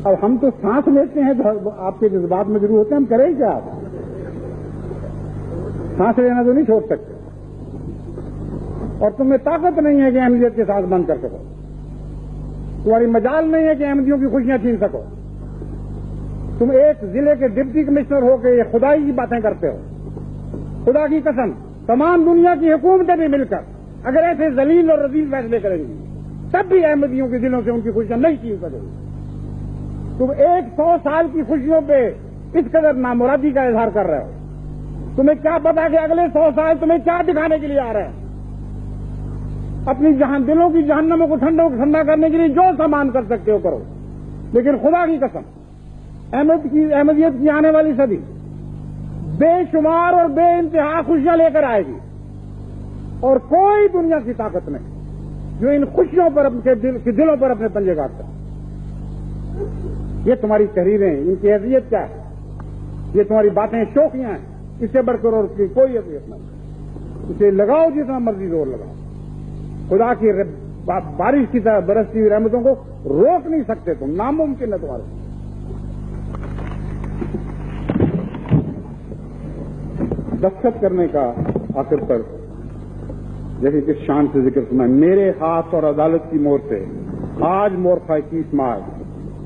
اب ہم تو سانس لیتے ہیں تو آپ کے جذبات میں ضرور ہوتے ہیں، ہم کریں کیا؟ آپ سانس لینا تو نہیں چھوڑ سکتے، اور تمہیں طاقت نہیں ہے کہ احمدیت کے ساتھ بند کر سکو، تمہاری مجال نہیں ہے کہ احمدیوں کی خوشیاں چھین سکو۔ تم ایک ضلع کے ڈپٹی کمشنر ہو کے یہ خدائی کی باتیں کرتے ہو۔ خدا کی قسم تمام دنیا کی حکومتیں بھی مل کر اگر ایسے ذلیل اور رذیل فیصلے کریں گی تب بھی احمدیوں کے دلوں سے ان کی خوشیاں نہیں چھین سکے گی۔ تم 100 سال کی خوشیوں پہ اس قدر نامرادی کا اظہار کر رہے ہو، تمہیں کیا پتا کہ اگلے 100 سال تمہیں کیا دکھانے کے لیے آ رہے ہیں؟ اپنی دلوں کی جہنموں کو ٹھنڈا کرنے کے لیے جو سامان کر سکتے ہو کرو، لیکن خدا کی قسم احمدیت کی آنے والی صدی بے شمار اور بے انتہا خوشیاں لے کر آئے گی، اور کوئی دنیا کی طاقت نہیں جو ان خوشیوں پر دلوں پر اپنے پنجے کاٹتا ہے۔ یہ تمہاری تحریریں، ان کی حیثیت کیا ہے؟ یہ تمہاری باتیں شوخیاں ہیں، اس سے بڑھ کر اور کی کوئی حیثیت نہیں۔ اسے لگاؤ جتنا مرضی زور لگاؤ، خدا کی بارش کی طرح برستی ہوئی رحمتوں کو روک نہیں سکتے تم، ناممکن ہے تمہارے۔ دستخط کرنے کا آخر پر جیسے کس شان سے ذکر سنا، میرے ہاتھ اور عدالت کی مہر سے آج مورخہ 21 مارچ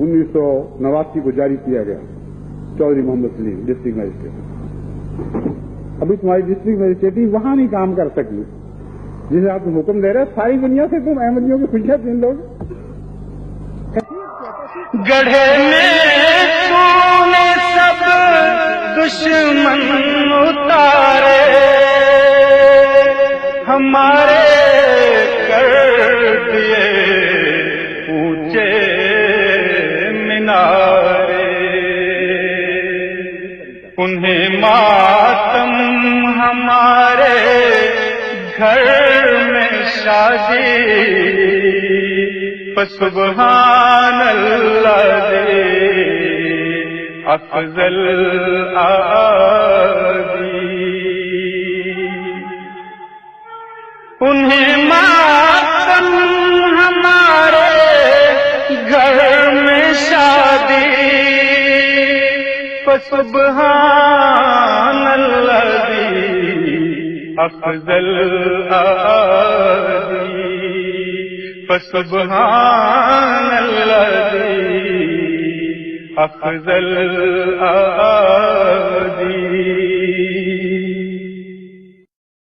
1989 کو جاری کیا گیا، چودھری محمد سلیم ڈسٹرکٹ مجسٹریٹ۔ ابھی تمہاری ڈسٹرکٹ مجسٹریٹی وہاں نہیں کام کر سکی جسے آپ حکم دے رہے، ساری دنیا سے تم احمدیوں کی خوشیاں چھین لو گے۔ گڑھے میں تو نے سب دشمن اتارے، ہمارے کر دیے اونچے مینارے، انہیں ماتم ہمارے گھر میں شادی، فسبحان اللہ دے افضل آدی، انہیں ماتم ہمارے گھر میں شادی، فسبحان اللہ دے افضل آدی، فسبحان الذی افضل آدی۔